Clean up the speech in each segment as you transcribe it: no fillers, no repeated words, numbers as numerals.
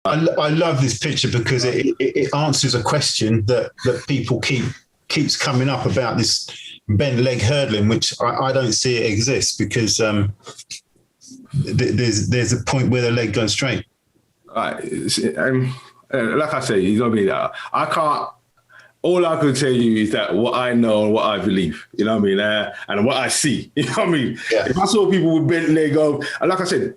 I love this picture because it answers a question that people keeps coming up about this bent leg hurdling, which I don't see it exists because there's a point where the leg goes straight. Like I say, you know what I mean? I can't. All I can tell you is that what I know and what I believe, you know what I mean, and what I see, you know what I mean. Yeah. If I saw people with bent leg, and like I said,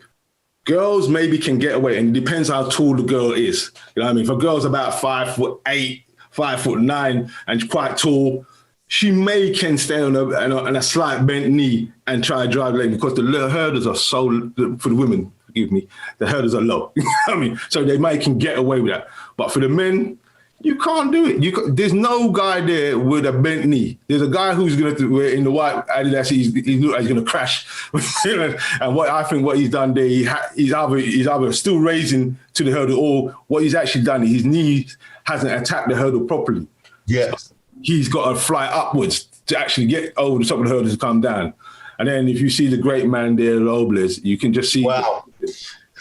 girls maybe can get away, and it depends how tall the girl is. You know what I mean? If a girl's about 5'8", 5'9", and quite tall, she can stay on a slight bent knee and try to drive the leg because the hurdles are for the women. Forgive me, the hurdles are low. You know what I mean? So they can get away with that, but for the men, you can't do it. There's no guy there with a bent knee. There's a guy who's going to wear in the white Adidas. He's going to crash. And what he's done there, he's either still raising to the hurdle, or what he's actually done, his knee hasn't attacked the hurdle properly. Yeah, so he's got to fly upwards to actually get over the top of the hurdle to come down. And then if you see the great man there, Robles, you can just see. Wow,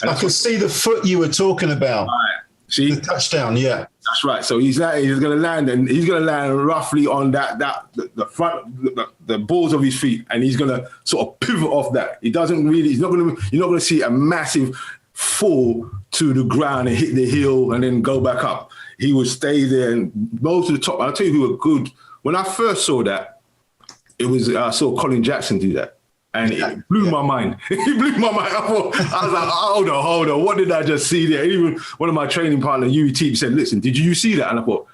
I can see the foot you were talking about. Right. See the touchdown, yeah. That's right. So he's going to land, and he's going to land roughly on the front, the balls of his feet, and he's going to sort of pivot off that. You're not going to see a massive fall to the ground and hit the heel and then go back up. He would stay there, and most of the top. I'll tell you who were good. When I first saw that, I saw Colin Jackson do that. And it blew my mind. It blew my mind. I was like, hold on. What did I just see there? Even one of my training partners, UET, said, listen, did you see that? And I thought,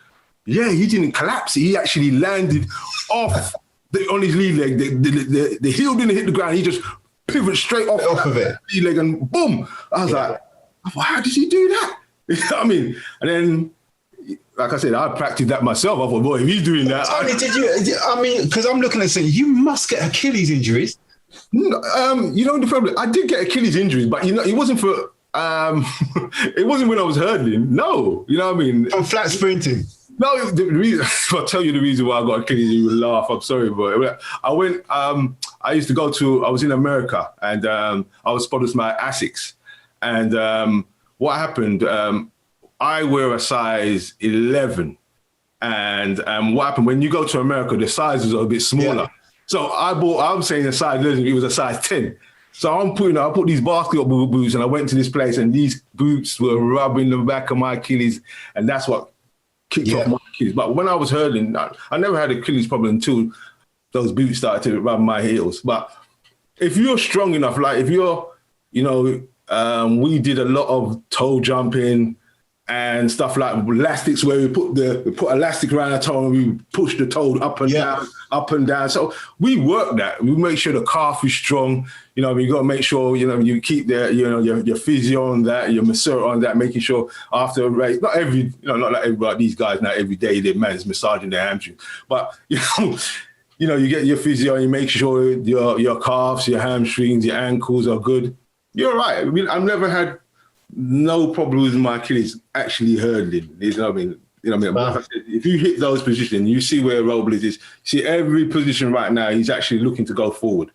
yeah, he didn't collapse. He actually landed off on his lead leg. The heel didn't hit the ground. He just pivoted straight off of it. Lead leg and boom. I was like, how did he do that? You know what I mean? And then, like I said, I practiced that myself. I thought, boy, if he's doing that. Because I'm looking at saying, you must get Achilles injuries. The problem, I did get Achilles injuries, but it wasn't for it wasn't when I was hurdling. No, you know what I mean? From flat sprinting. No, I'll tell you the reason why I got Achilles. You will laugh. I'm sorry, but I went. I used to go to. I was in America, and I was spotted my Asics, and what happened? I wear a size 11, and what happened when you go to America? The sizes are a bit smaller. Yeah. So I'm saying a size 11, it was a size 10. So I put these basketball boots, and I went to this place, and these boots were rubbing the back of my Achilles, and that's what kicked off my Achilles. But when I was hurdling, I never had Achilles problem until those boots started to rub my heels. But if you're strong enough, like if you're, we did a lot of toe jumping and stuff like elastics where we put elastic around our toe and we push the toe up and down. So we work that. We make sure the calf is strong. You got to make sure, you keep your physio on that, your masseur on that, making sure after a race, not like everybody, these guys now every day, their man's massaging their hamstring. But, you get your physio and you make sure your calves, your hamstrings, your ankles are good. You're right. I mean, I've never had no problem with my Achilles actually hurdling. You know what I mean? Wow. If you hit those positions, you see where Robles is. See every position right now, he's actually looking to go forward.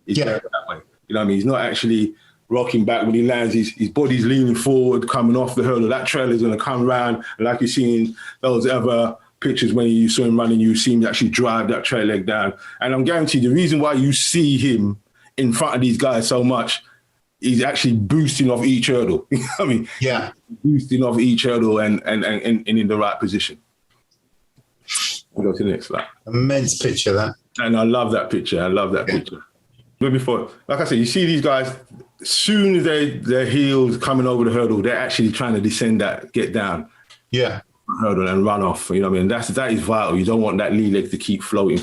He's going that way. You know what I mean? He's not actually rocking back when he lands. His body's leaning forward, coming off the hurdle. That trailer is going to come around. And like you've seen those other pictures when you saw him running, you see him actually drive that trail leg down. And I'm guaranteed the reason why you see him in front of these guys so much, he's actually boosting off each hurdle. You know what I mean? Yeah. Boosting off each hurdle and in the right position. We'll go to the next slide. Immense picture, that. And I love that picture. Picture. But before, like I said, you see these guys, as soon as their heels coming over the hurdle, they're actually trying to descend that, get down. Yeah. Hurdle and run off. You know what I mean? That is vital. You don't want that knee leg to keep floating.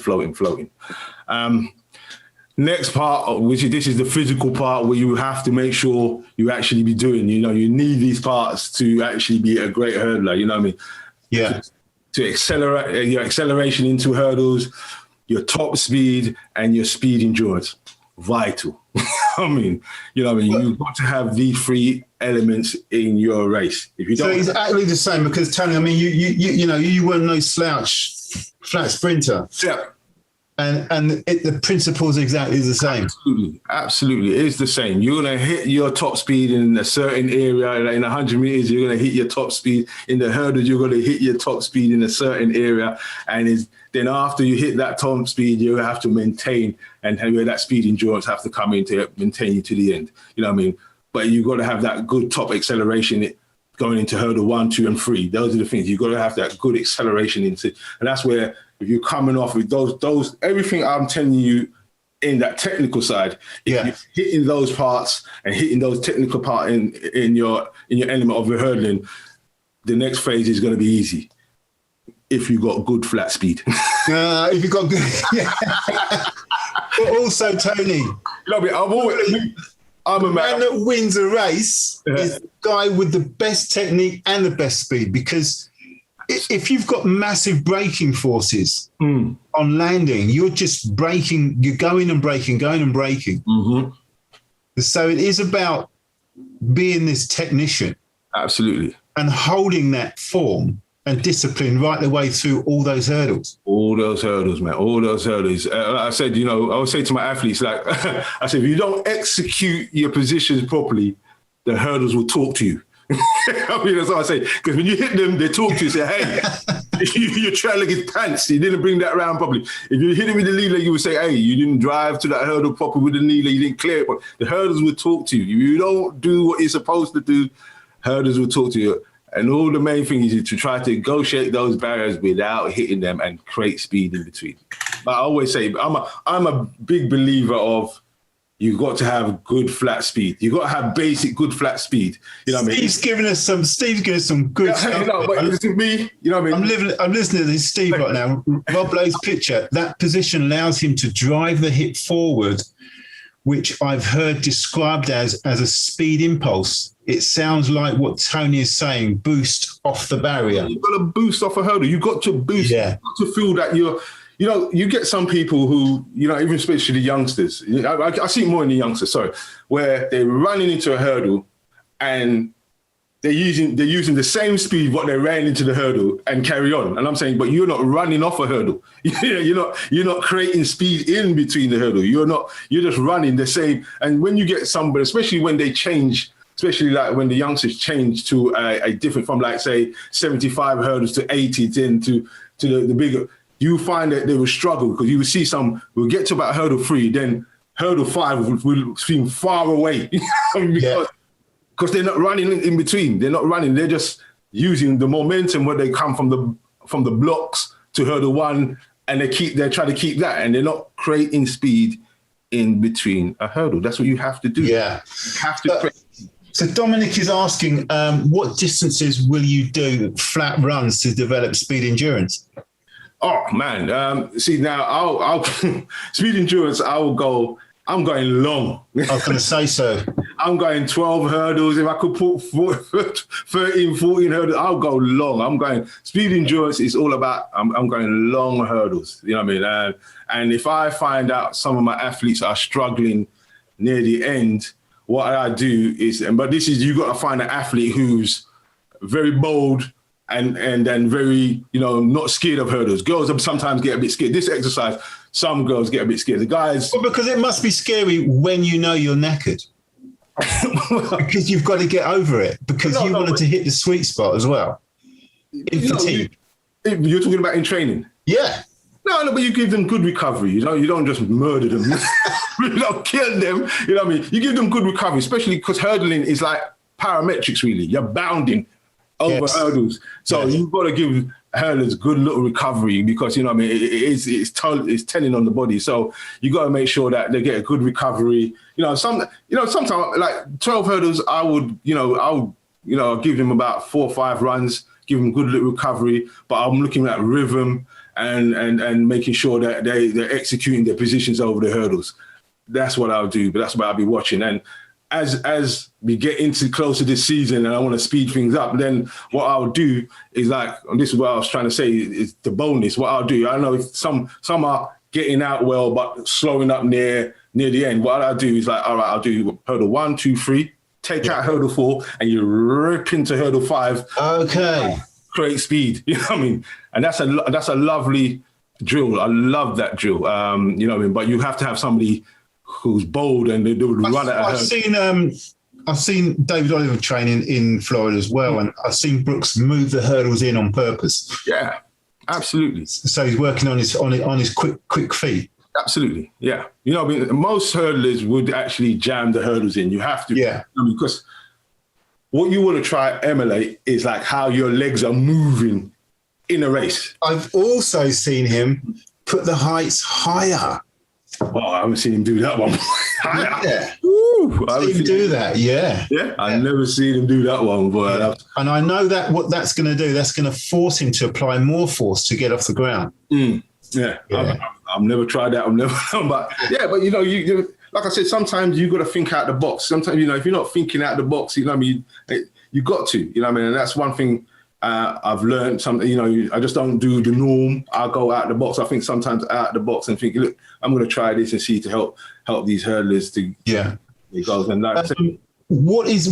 Next part, this is the physical part where you have to make sure you actually be doing, you need these parts to actually be a great hurdler, you know what I mean? Yeah. To accelerate your acceleration into hurdles, your top speed and your speed endurance. Vital. You've got to have these three elements in your race. If you don't, so exactly the same because Tony, you were no slouch flat sprinter. Yeah. The principle is exactly the same. Absolutely. It is the same. You're going to hit your top speed in a certain area. Like in 100 meters, you're going to hit your top speed. In the hurdles, you're going to hit your top speed in a certain area. And then after you hit that top speed, you have to maintain, and that speed endurance have to come in to maintain you to the end. You know what I mean? But you've got to have that good top acceleration going into hurdle 1, 2, and 3. Those are the things. You've got to have that good acceleration into. And that's where, if you're coming off with those everything I'm telling you in that technical side, if you're hitting those parts and hitting those technical part in your element of your hurdling, the next phase is going to be easy if you got good flat speed. If you got good, but also Tony, I'm a man that wins a race is the guy with the best technique and the best speed, because if you've got massive braking forces on landing, you're just braking, you're going and braking. Mm-hmm. So it is about being this technician. Absolutely. And holding that form and discipline right the way through all those hurdles. All those hurdles, man. All those hurdles. I said, I would say to my athletes, like, I said, if you don't execute your positions properly, the hurdles will talk to you. I mean, that's what I say. Because when you hit them, they talk to you, say, hey, you're trying to get pants. You didn't bring that round properly. If you hit it with the leader, you would say, hey, you didn't drive to that hurdle properly with the leader. You didn't clear it. But the hurdles will talk to you. If you don't do what you're supposed to do, hurdles will talk to you. And all the main thing is to try to negotiate those barriers without hitting them and create speed in between. But I always say, I'm a big believer of, you've got to have good flat speed. You've got to have basic good flat speed. You know what I mean? Steve's giving us some good stuff. But it's me, you know what I mean? I'm listening to this Steve right now. Rob Lowe's picture, that position allows him to drive the hip forward, which I've heard described as a speed impulse. It sounds like what Tony is saying, boost off the barrier. You've got to boost off a hurdle. You've got to boost. Yeah. You've got to feel that you get some people who, even especially the youngsters, I see more in the youngsters, where they're running into a hurdle and they're using the same speed what they ran into the hurdle and carry on. And I'm saying, but you're not running off a hurdle. You're not creating speed in between the hurdle. You're just running the same. And when you get somebody, especially when they change, especially like when the youngsters change to a different, from like say 75 hurdles to 80, then to the bigger, you find that they will struggle, because you will see we'll get to about hurdle 3, then hurdle 5 will seem far away because they're not running in between. They're not running. They're just using the momentum where they come from the blocks to hurdle 1, and they're trying to keep that, and they're not creating speed in between a hurdle. That's what you have to do. Yeah. You have to create. So Dominic is asking, what distances will you do flat runs to develop speed endurance? Oh man, see now, I'll speed endurance. I'm going long. I was going to say so. I'm going 12 hurdles. If I could put 13, 14 hurdles, I'll go long. I'm going speed endurance is all about. I'm going long hurdles. You know what I mean? And if I find out some of my athletes are struggling near the end, what I do is, but this is, you got to find an athlete who's very bold and then very, not scared of hurdles. Girls sometimes get a bit scared. This exercise, some girls get a bit scared. The guys... Well, because it must be scary when you know you're knackered. Because you've got to get over it, because you wanted to hit the sweet spot as well. In fatigue. You're talking about in training? Yeah. No, but you give them good recovery. You don't just murder them. You don't kill them. You know what I mean? You give them good recovery, especially because hurdling is like parametrics, really. You're bounding over hurdles. So you've got to give hurdlers good little recovery, because, you know what I mean, it's telling on the body. So you got to make sure that they get a good recovery. Sometimes like 12 hurdles, I'll give them about 4 or 5 runs, give them good little recovery, but I'm looking at rhythm and making sure that they're executing their positions over the hurdles. That's what I'll do, but that's what I'll be watching. And as we get into closer this season and I want to speed things up, then what I'll do is, like, and this is what I was trying to say, is the bonus. What I'll do, I know if some are getting out well, but slowing up near the end. What I'll do is, like, all right, I'll do hurdle 1, 2, 3, take out hurdle 4, and you rip into hurdle 5. Okay. Create speed, you know what I mean? And that's a lovely drill. I love that drill. You know what I mean? But you have to have somebody who's bold and they would run at her. I've seen David Oliver training in Florida as well, and I've seen Brooks move the hurdles in on purpose. Yeah, absolutely. So he's working on his quick feet. Absolutely, yeah. You know, I mean, most hurdlers would actually jam the hurdles in. You have to, yeah, because what you want to try and emulate is like how your legs are moving in a race. I've also seen him put the heights higher. Oh, I haven't seen him do that one. Yeah. I've seen him do that, yeah. Yeah, I've never seen him do that one, but and I know that what that's going to do, that's going to force him to apply more force to get off the ground. Yeah. I've never tried that. I've never done, but yeah, but you know, you like I said, sometimes you got to think out the box. Sometimes, you know, if you're not thinking out the box, you know what I mean, you got to, you know what I mean, and that's one thing I've learned. Something, you know, I just don't do the norm. I go out the box. I think sometimes out the box and think, look, I'm going to try this and see to help these hurdlers to it goes. And like what is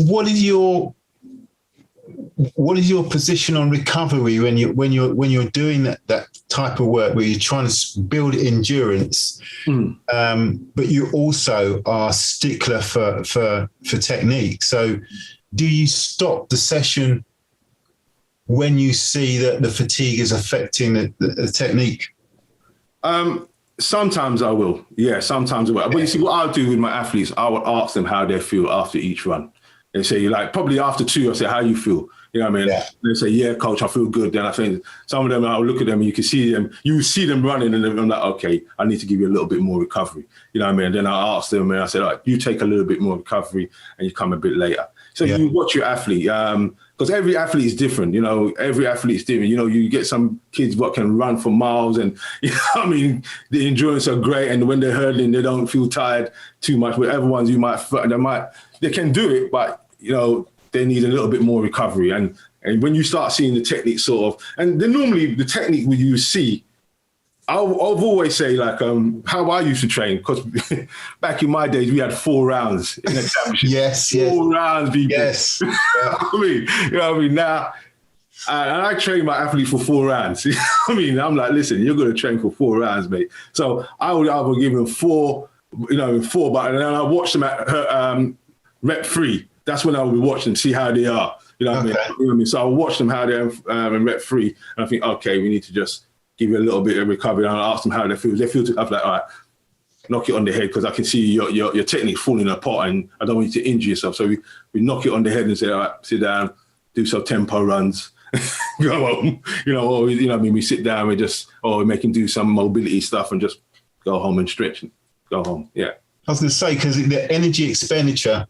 your position on recovery when you're doing that type of work where you're trying to build endurance, but you also are stickler for technique? So do you stop the session when you see that the fatigue is affecting the technique? Sometimes I will. Yeah, sometimes I will. But you see, what I'll do with my athletes, I will ask them how they feel after each run. They say, like, probably after 2, I say, how you feel? You know what I mean? Yeah. They say, yeah, coach, I feel good. Then I think some of them, I'll look at them and you see them running, and I'm like, okay, I need to give you a little bit more recovery. You know what I mean? And then I ask them and I say, all right, you take a little bit more recovery and you come a bit later. So you watch your athlete, because every athlete is different. You know, every athlete is different. You know, you get some kids what can run for miles, and you know, I mean, the endurance are great, and when they're hurdling, they don't feel tired too much. But other ones, they can do it, but you know, they need a little bit more recovery. And when you start seeing the technique sort of, and then normally the technique when you see, I've always say, like, how I used to train, because back in my days, we had 4 rounds in the championship. Yes. 4 rounds, people. Yes. You know what I mean? Now, and I train my athletes for 4 rounds. You know what I mean? I'm like, listen, you're going to train for 4 rounds, mate. So I would either give them 4, but and then I watch them at rep 3. That's when I would watch them, see how they are. You know what I mean? You know what I mean? So I'll watch them how they're in rep 3, and I think, okay, we need to just give you a little bit of recovery, and I'll ask them how they feel. They feel I'm like, all right, knock it on the head, because I can see your technique falling apart, and I don't want you to injure yourself. So we knock it on the head and say, all right, sit down, do some tempo runs, go home. You know, or you know what I mean, we sit down, we make him do some mobility stuff and just go home and stretch and go home. Yeah. I was going to say, because the energy expenditure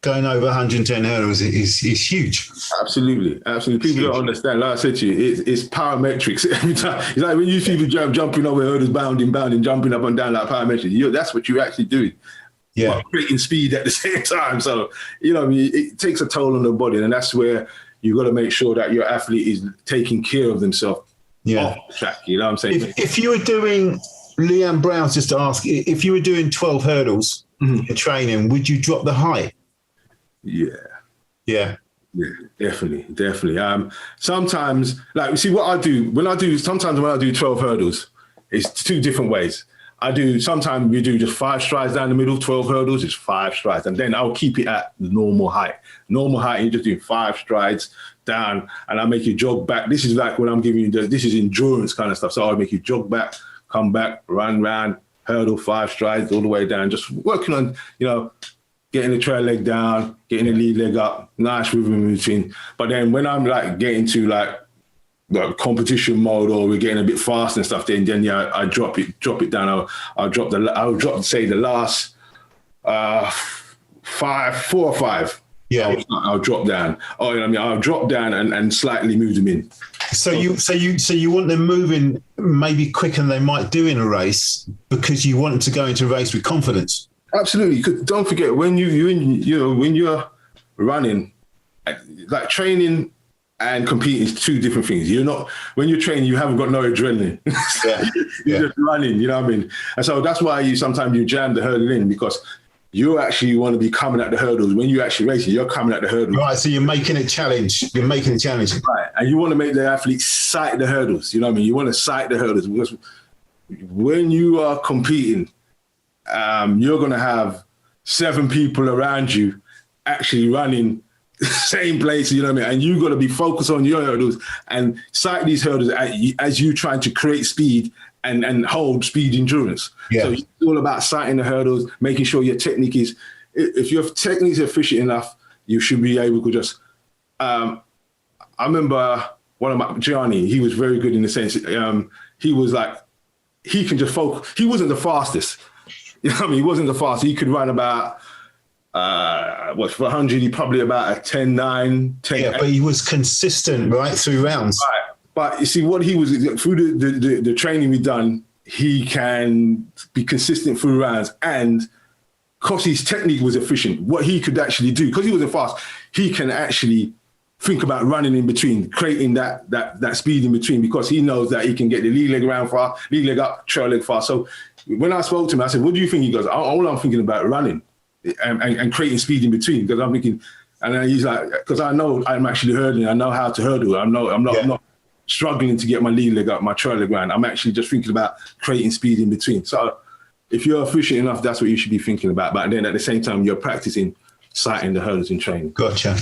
going over 110 hurdles is huge. Absolutely. People don't understand. Like I said to you, it's parametrics every time. It's like when you see people jumping over hurdles, bounding, jumping up and down like parametrics. That's what you're actually doing. Yeah. But creating speed at the same time. So, you know, it takes a toll on the body, and that's where you got to make sure that your athlete is taking care of themselves off the track. You know what I'm saying? If you were doing, Leanne Brown's just to ask, if you were doing 12 hurdles in training, would you drop the height? Yeah, definitely. Sometimes, like, you see what I do when I do 12 hurdles, it's 2 different ways. Sometimes we do just 5 strides down the middle. 12 hurdles is 5 strides, and then I'll keep it at the normal height. Normal height, you're just doing 5 strides down, and I make you jog back. This is like when I'm giving you this is endurance kind of stuff. So I'll make you jog back, come back, run round, hurdle 5 strides all the way down, just working on, you know, getting the trail leg down, getting the lead leg up, nice rhythm routine. But then when I'm like getting to like competition mode, or we're getting a bit fast and stuff, then I drop it down. I'll drop say the last 4 or 5. Yeah, I'll drop down. Oh, you know what I mean? I'll drop down and slightly move them in. So you want them moving maybe quicker than they might do in a race, because you want them to go into a race with confidence. Absolutely, because don't forget, when you're running, like, training and competing is 2 different things. When you're training, you haven't got no adrenaline. You're just running, you know what I mean? And so that's why sometimes you jam the hurdle in, because you actually want to be coming at the hurdles. When you actually racing, you're coming at the hurdles. Right, so you're making it challenge. You're making it challenging. Right, and you want to make the athlete sight the hurdles. You know what I mean? You want to sight the hurdles because when you are competing, you're going to have 7 people around you actually running the same place, you know what I mean? And you've got to be focused on your hurdles and sight these hurdles as you trying to create speed and hold speed endurance. Yeah. So it's all about sighting the hurdles, making sure your technique is, if your technique is efficient enough, you should be able to just, I remember one of my, Gianni, he was very good in the sense, he was like, he can just focus. He wasn't the fastest. You know what I mean? He wasn't the fastest. He could run about, for 100, he probably about a 10-9, 10. Yeah, but he was consistent right through rounds. Right. But you see, what he was, through the training we've done, he can be consistent through rounds. And because his technique was efficient, what he could actually do, because he wasn't fast, he can actually think about running in between, creating that speed in between, because he knows that he can get the lead leg around far, lead leg up, trail leg far. So when I spoke to him, I said, what do you think? He goes, all I'm thinking about running and creating speed in between, because I'm thinking, and then he's like, because I know I'm actually hurdling, I know how to hurdle. I'm not struggling to get my lead leg up, my trail leg around. I'm actually just thinking about creating speed in between. So if you're efficient enough, that's what you should be thinking about. But then at the same time, you're practicing sighting the hurdles in training. Gotcha.